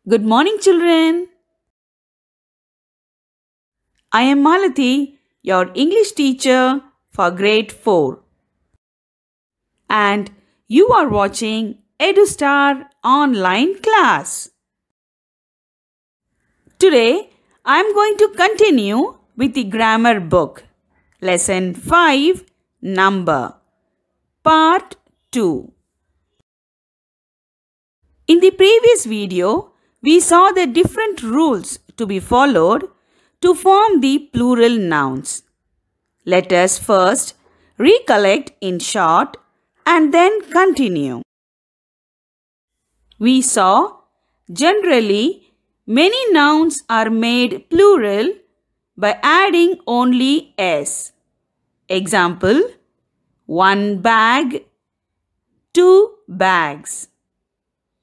Good morning, children. I am Malati, your English teacher for grade 4. And you are watching EduStar online class. Today, I am going to continue with the grammar book. Lesson 5, Number. Part 2. In the previous video, we saw the different rules to be followed to form the plural nouns. Let us first recollect in short and then continue. We saw generally many nouns are made plural by adding only s. Example, one bag, two bags.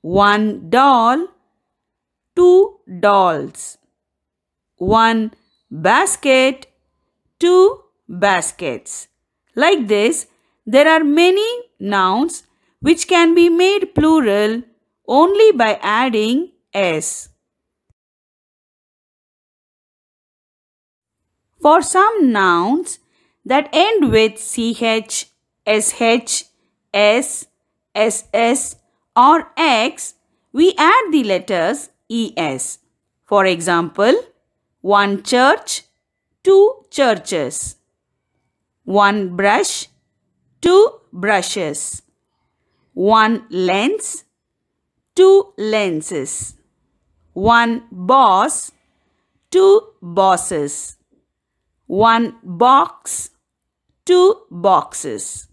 One doll, two dolls. One basket, two baskets. Like this, there are many nouns which can be made plural only by adding s. For some nouns that end with ch, sh, s, ss or x, we add the letters es. For example, one church, two churches. One brush, two brushes. One lens, two lenses. One boss, two bosses. One box, two boxes.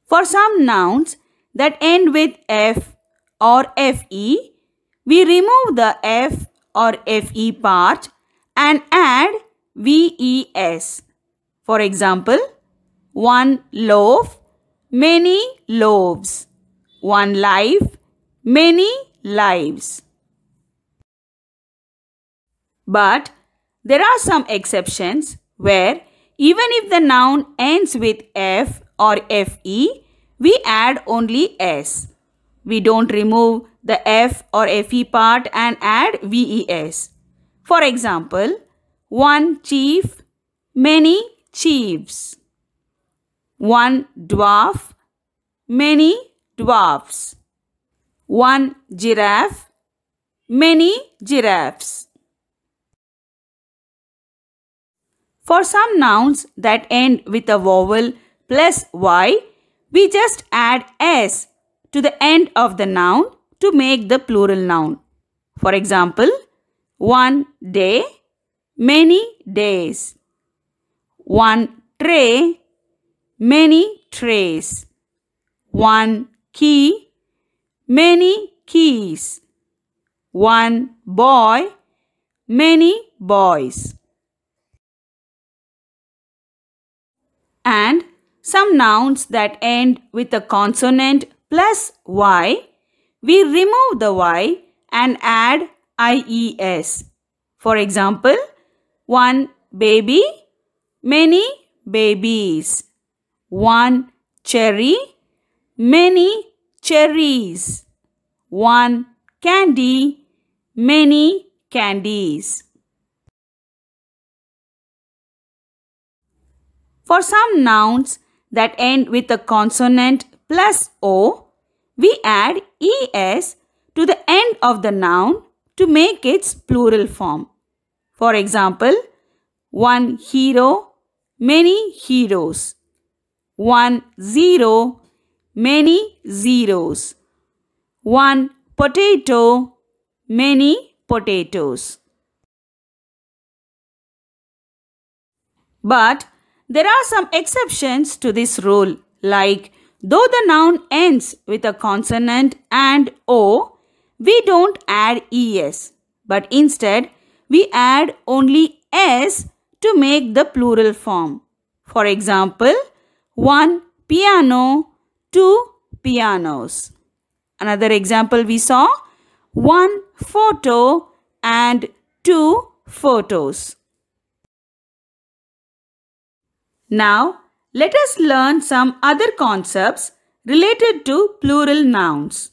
For some nouns that end with f or fe, we remove the f or fe part and add ves. For example, one loaf, many loaves. One life, many lives. But there are some exceptions where even if the noun ends with f or fe, we add only s. We don't remove the f or fe part and add ves. For example, one chief, many chiefs. One dwarf, many dwarfs. One giraffe, many giraffes. For some nouns that end with a vowel plus y, we just add s to the end of the noun to make the plural noun. For example, one day, many days. One tray, many trays. One key, many keys. One boy, many boys. And some nouns that end with a consonant plus y, we remove the y and add ies. For example, one baby, many babies. One cherry, many cherries. One candy, many candies. For some nouns that end with a consonant plus o, we add es to the end of the noun to make its plural form. For example, one hero, many heroes. One zero, many zeros. One potato, many potatoes. But there are some exceptions to this rule, like though the noun ends with a consonant and o, we don't add es, but instead we add only s to make the plural form. For example, one piano, two pianos. Another example we saw, one photo and two photos. Now, let us learn some other concepts related to plural nouns.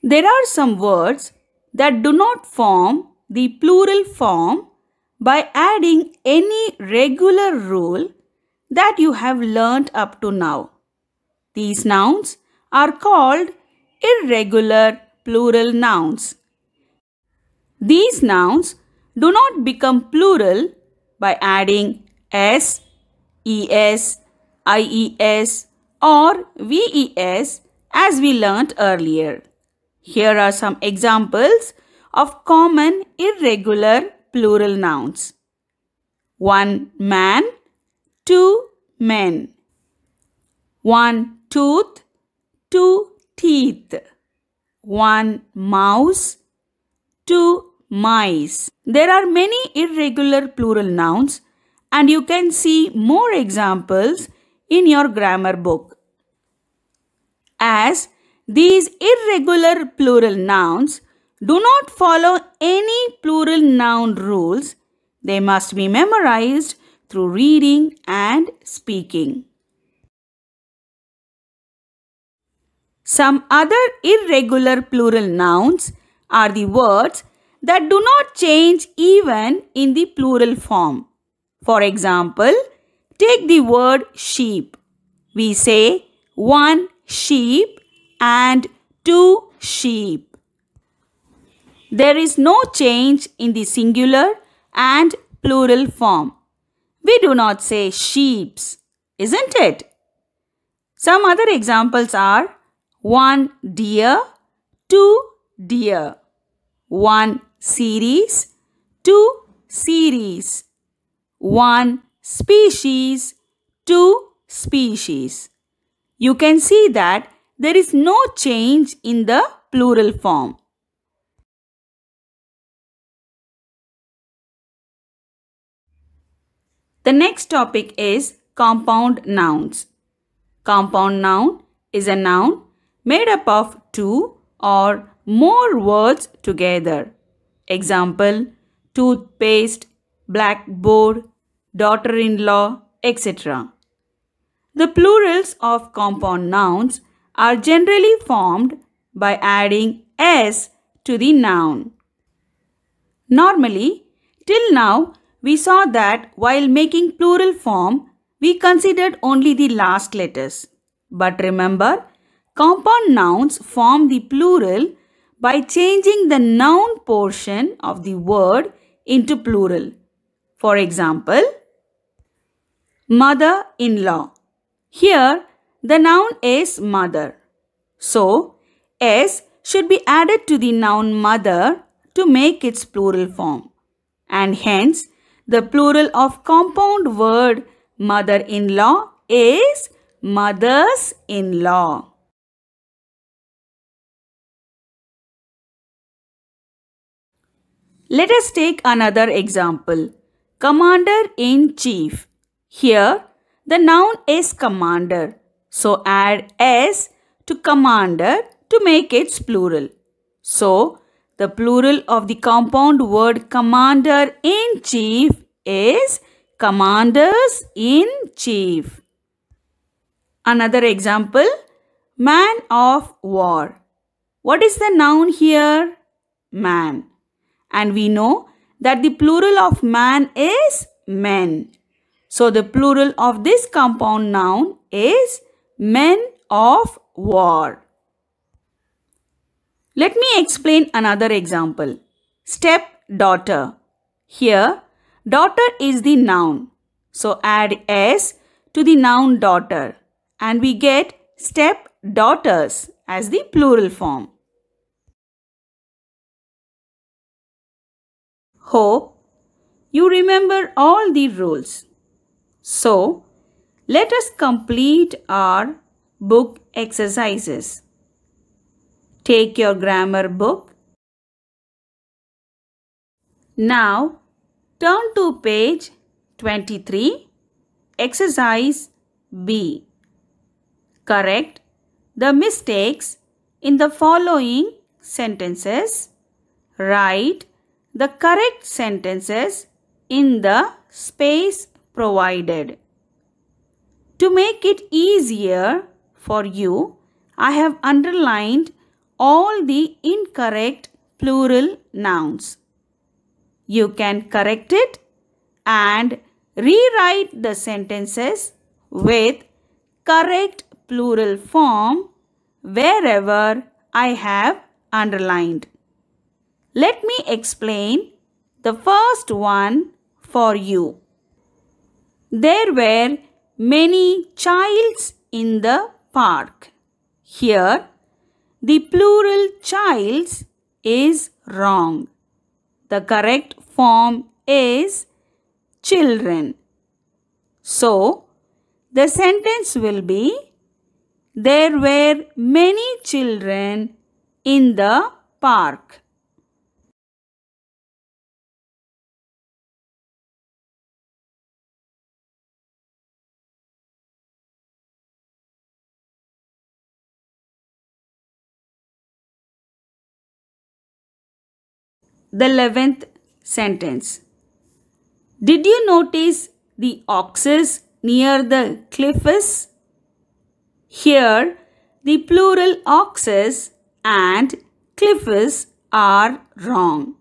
There are some words that do not form the plural form by adding any regular rule that you have learnt up to now. These nouns are called irregular plural nouns. These nouns do not become plural by adding s, es, ies or ves as we learnt earlier. Here are some examples of common irregular plural nouns. 1 man, 2 men. 1 tooth, 2 teeth. 1 mouse, 2 mice. There are many irregular plural nouns and you can see more examples in your grammar book. As these irregular plural nouns do not follow any plural noun rules, they must be memorized through reading and speaking. Some other irregular plural nouns are the words that do not change even in the plural form. For example, take the word sheep. We say 1 sheep and 2 sheep. There is no change in the singular and plural form. We do not say sheeps, isn't it? Some other examples are 1 deer, 2 deer. 1 series, 2 series. 1 species, 2 species. You can see that there is no change in the plural form. The next topic is compound nouns. Compound noun is a noun made up of 2 or more words together. Example, toothpaste, blackboard, daughter-in-law, etc. The plurals of compound nouns are generally formed by adding s to the noun. Normally, till now, we saw that while making plural form, we considered only the last letters. But remember, compound nouns form the plural by changing the noun portion of the word into plural. For example, mother-in-law. Here, the noun is mother. So, s should be added to the noun mother to make its plural form. And hence, the plural of compound word mother-in-law is mothers-in-law. Let us take another example. Commander-in-chief. Here, the noun is commander. So, add s to commander to make its plural. So, the plural of the compound word commander-in-chief is commanders-in-chief. Another example, man of war. What is the noun here? Man. And we know that the plural of man is men. So, the plural of this compound noun is men of war. Let me explain another example. Stepdaughter. Here, daughter is the noun. So, add s to the noun daughter and we get stepdaughters as the plural form. Hope you remember all the rules. So, let us complete our book exercises. Take your grammar book. Now, turn to page 23, exercise B. Correct the mistakes in the following sentences. Write the correct sentences in the space provided. To make it easier for you, I have underlined all the incorrect plural nouns. You can correct it and rewrite the sentences with correct plural form wherever I have underlined. Let me explain the first one for you. There were many childs in the park. Here, the plural childs is wrong. The correct form is children. So, the sentence will be, there were many children in the park. The 11th sentence. Did you notice the oxes near the cliffs? Here, the plural oxes and cliffs are wrong.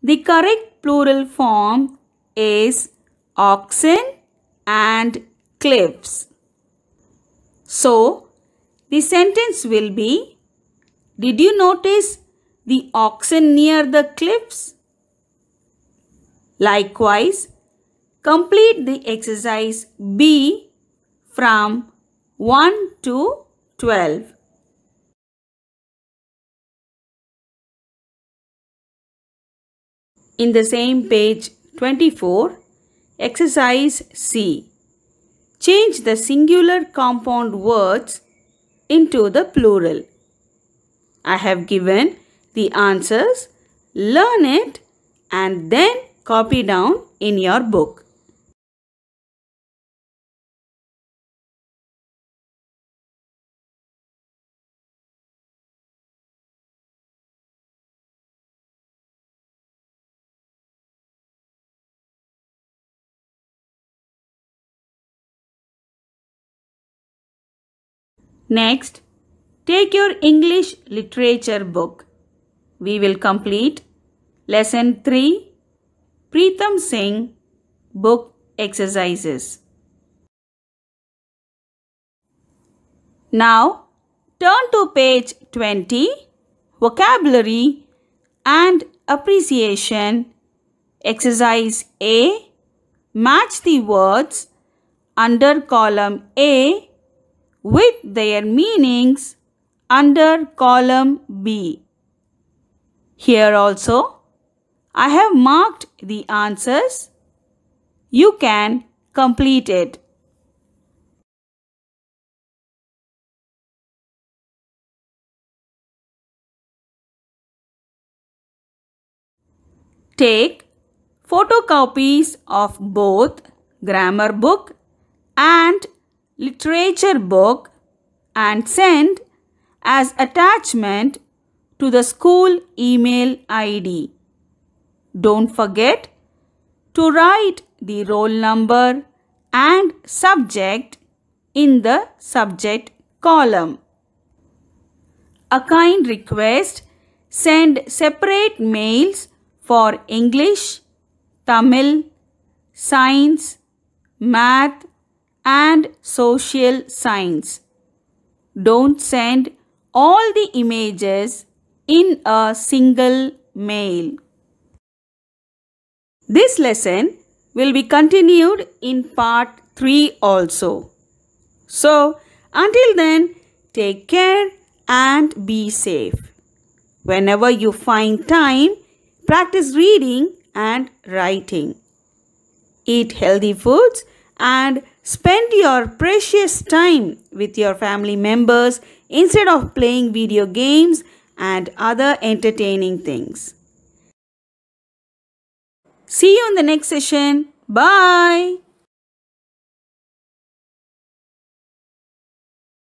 The correct plural form is oxen and cliffs. So, the sentence will be, did you notice the oxen near the cliffs? Likewise, complete the exercise B from 1 to 12. In the same page 24, exercise C. Change the singular compound words into the plural. I have given the answers. Learn it and then copy down in your book. Next, take your English literature book. We will complete Lesson 3, Preetham Singh book exercises. Now, turn to page 20, Vocabulary and Appreciation. Exercise A. Match the words under column A with their meanings under column B. Here also, I have marked the answers. You can complete it. Take photocopies of both grammar book and literature book and send as attachment to the school email ID. Don't forget to write the roll number and subject in the subject column. A kind request: send separate mails for English, Tamil, Science, Math and Social Science. Don't send all the images in a single mail. This lesson will be continued in part 3 also. So, until then, take care and be safe. Whenever you find time, practice reading and writing. Eat healthy foods and spend your precious time with your family members instead of playing video games and other entertaining things. See you in the next session. Bye.